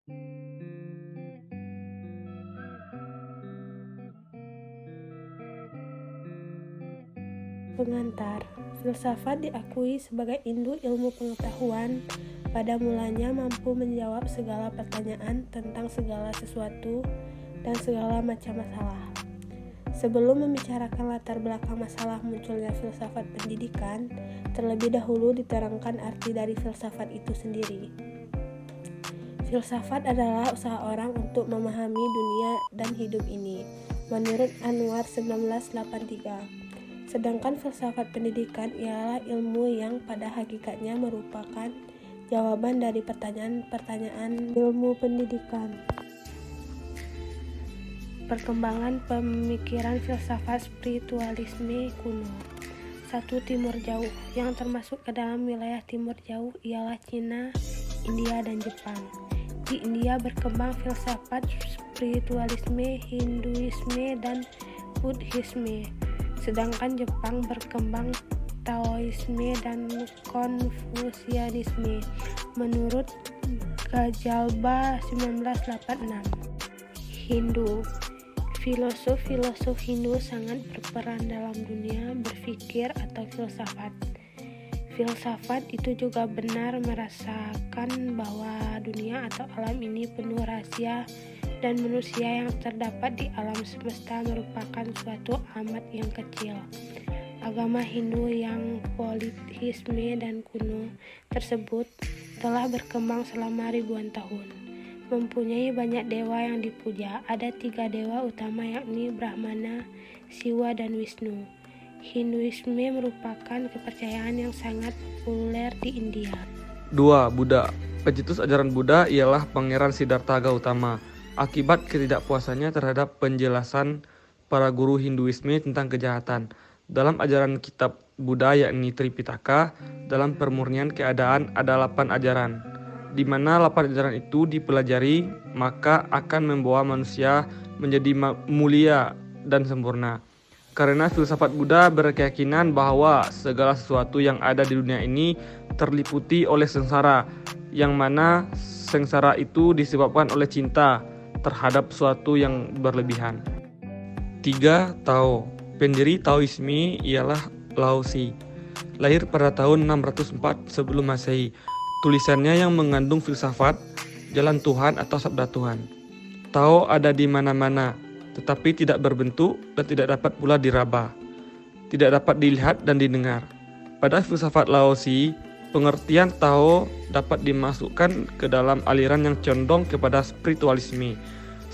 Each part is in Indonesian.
Pengantar, filsafat diakui sebagai induk ilmu pengetahuan, pada mulanya mampu menjawab segala pertanyaan tentang segala sesuatu dan segala macam masalah. Sebelum membicarakan latar belakang masalah munculnya filsafat pendidikan, terlebih dahulu diterangkan arti dari filsafat itu sendiri. Filsafat adalah usaha orang untuk memahami dunia dan hidup ini, menurut Anwar 1983. Sedangkan filsafat pendidikan ialah ilmu yang pada hakikatnya merupakan jawaban dari pertanyaan-pertanyaan ilmu pendidikan. Perkembangan pemikiran filsafat spiritualisme kuno. 1. Timur Jauh. Yang termasuk ke dalam wilayah Timur Jauh ialah Cina, India, dan Jepang. Di India berkembang filsafat spiritualisme, Hinduisme, dan Buddhisme. Sedangkan Jepang berkembang Taoisme dan Konfusianisme menurut Gajalba 1986. Hindu. Filosof Hindu sangat berperan dalam dunia berpikir atau filsafat. Filsafat itu juga benar merasakan bahwa dunia atau alam ini penuh rahasia dan manusia yang terdapat di alam semesta merupakan suatu amat yang kecil. Agama Hindu yang politheisme dan kuno tersebut telah berkembang selama ribuan tahun. Mempunyai banyak dewa yang dipuja. Ada 3 dewa utama yakni Brahmana, Siwa, dan Wisnu. Hinduisme merupakan kepercayaan yang sangat populer di India. 2. Buddha. Pencetus ajaran Buddha ialah Pangeran Siddhartha Gautama. Akibat ketidakpuasannya terhadap penjelasan para guru Hinduisme tentang kejahatan. Dalam ajaran kitab Buddha yakni Tripitaka, dalam permurnian keadaan ada 8 ajaran, di mana 8 ajaran itu dipelajari maka akan membawa manusia menjadi mulia dan sempurna. Karena filsafat Buddha berkeyakinan bahwa segala sesuatu yang ada di dunia ini terliputi oleh sengsara, yang mana sengsara itu disebabkan oleh cinta terhadap sesuatu yang berlebihan. 3. Tao. Pendiri Taoisme ialah Lao Tzu. Lahir pada tahun 604 sebelum Masehi. Tulisannya yang mengandung filsafat, jalan Tuhan atau sabda Tuhan. Tao ada di mana-mana, tetapi tidak berbentuk dan tidak dapat pula diraba. Tidak dapat dilihat dan didengar. Pada filsafat Lao Tzu, pengertian Tao dapat dimasukkan ke dalam aliran yang condong kepada spiritualisme.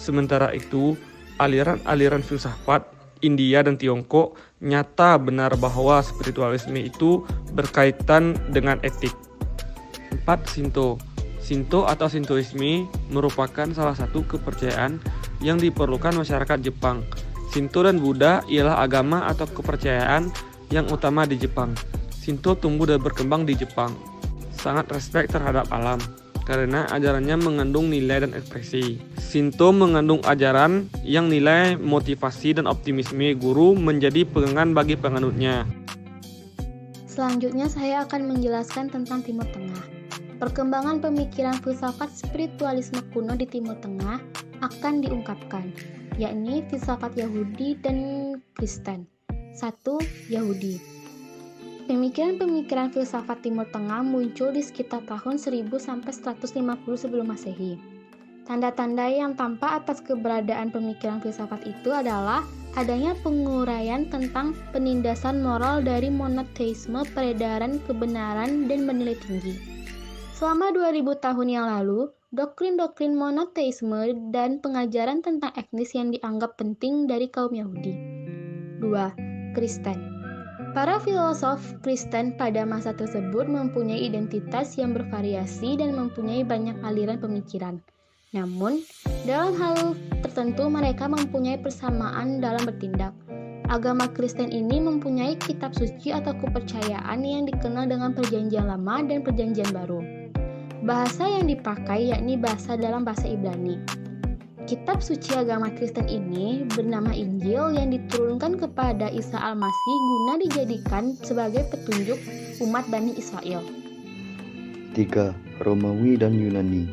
Sementara itu, aliran-aliran filsafat India dan Tiongkok nyata benar bahwa spiritualisme itu berkaitan dengan etik. 4. Shinto. Shinto atau Shintoisme merupakan salah satu kepercayaan yang diperlukan masyarakat Jepang. Shinto dan Buddha ialah agama atau kepercayaan yang utama di Jepang. Shinto tumbuh dan berkembang di Jepang. Sangat respek terhadap alam, karena ajarannya mengandung nilai dan ekspresi. Shinto mengandung ajaran yang nilai motivasi dan optimisme guru menjadi pegangan bagi penganutnya. Selanjutnya saya akan menjelaskan tentang Timur Tengah. Perkembangan pemikiran filsafat spiritualisme kuno di Timur Tengah akan diungkapkan, yakni filsafat Yahudi dan Kristen. 1. Yahudi. Pemikiran-pemikiran filsafat Timur Tengah muncul di sekitar tahun 1000 sampai 150 sebelum Masehi. Tanda-tanda yang tampak atas keberadaan pemikiran filsafat itu adalah adanya penguraian tentang penindasan moral dari monoteisme, peredaran kebenaran, dan menilai tinggi. Selama 2000 tahun yang lalu, doktrin-doktrin monoteisme dan pengajaran tentang etnis yang dianggap penting dari kaum Yahudi. 2. Kristen. Para filosof Kristen pada masa tersebut mempunyai identitas yang bervariasi dan mempunyai banyak aliran pemikiran. Namun, dalam hal tertentu mereka mempunyai persamaan dalam bertindak. Agama Kristen ini mempunyai kitab suci atau kepercayaan yang dikenal dengan Perjanjian Lama dan Perjanjian Baru. Bahasa yang dipakai yakni bahasa dalam bahasa Ibrani. Kitab suci agama Kristen ini bernama Injil yang diturunkan kepada Isa Al-Masih guna dijadikan sebagai petunjuk umat Bani Israel. 3. Romawi dan Yunani.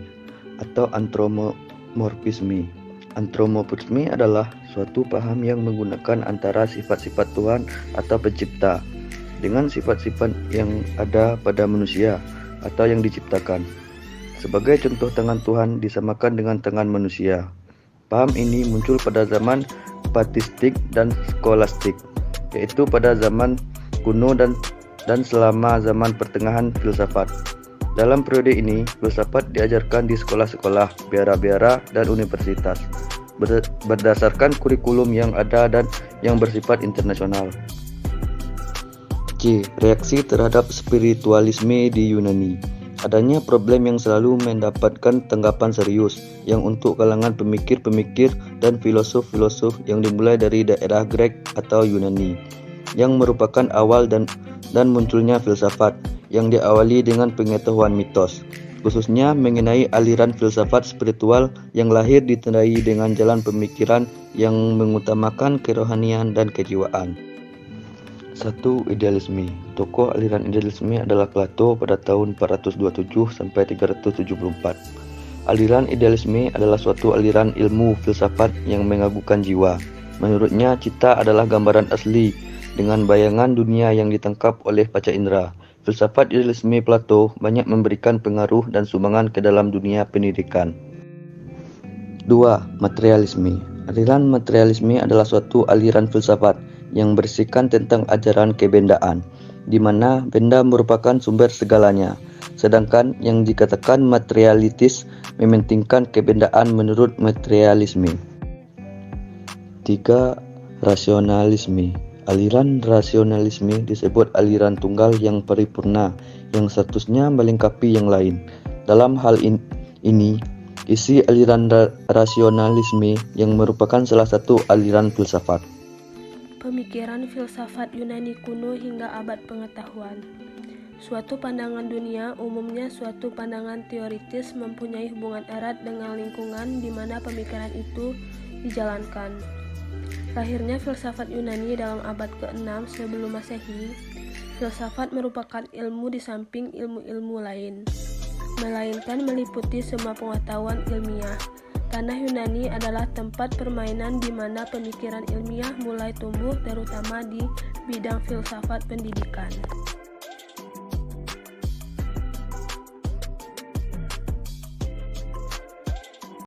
atau antropomorfisme. Antropomorfisme adalah suatu paham yang menggunakan antara sifat-sifat Tuhan atau pencipta dengan sifat-sifat yang ada pada manusia atau yang diciptakan. Sebagai contoh, tangan Tuhan disamakan dengan tangan manusia. Paham ini muncul pada zaman patistik dan skolastik, yaitu pada zaman kuno dan selama zaman pertengahan filsafat. Dalam periode ini, filsafat diajarkan di sekolah-sekolah, biara-biara, dan universitas, berdasarkan kurikulum yang ada dan yang bersifat internasional. C. Reaksi terhadap spiritualisme di Yunani. Adanya problem yang selalu mendapatkan tanggapan serius, yang untuk kalangan pemikir-pemikir dan filosof-filosof yang dimulai dari daerah Grek atau Yunani, yang merupakan awal dan munculnya filsafat, yang diawali dengan pengetahuan mitos, khususnya mengenai aliran filsafat spiritual yang lahir ditandai dengan jalan pemikiran yang mengutamakan kerohanian dan kejiwaan. 1. Idealisme. Tokoh aliran idealisme adalah Plato pada tahun 427 sampai 374. Aliran idealisme adalah suatu aliran ilmu filsafat yang mengagumkan jiwa. Menurutnya, cita adalah gambaran asli dengan bayangan dunia yang ditangkap oleh panca indera. Filsafat idealisme Plato banyak memberikan pengaruh dan sumbangan ke dalam dunia pendidikan. 2. Materialisme. Aliran materialisme adalah suatu aliran filsafat yang berisikan tentang ajaran kebendaan, di mana benda merupakan sumber segalanya, sedangkan yang dikatakan materialitis mementingkan kebendaan menurut materialisme. 3. Rasionalisme. Aliran rasionalisme disebut aliran tunggal yang paripurna, yang statusnya melengkapi yang lain. Dalam hal ini, isi aliran rasionalisme yang merupakan salah satu aliran filsafat. Pemikiran filsafat Yunani kuno hingga abad pengetahuan. Suatu pandangan dunia, umumnya suatu pandangan teoritis, mempunyai hubungan erat dengan lingkungan di mana pemikiran itu dijalankan. Lahirnya filsafat Yunani dalam abad ke-6 sebelum Masehi. Filsafat merupakan ilmu di samping ilmu-ilmu lain, melainkan meliputi semua pengetahuan ilmiah. Tanah Yunani adalah tempat permainan di mana pemikiran ilmiah mulai tumbuh, terutama di bidang filsafat pendidikan.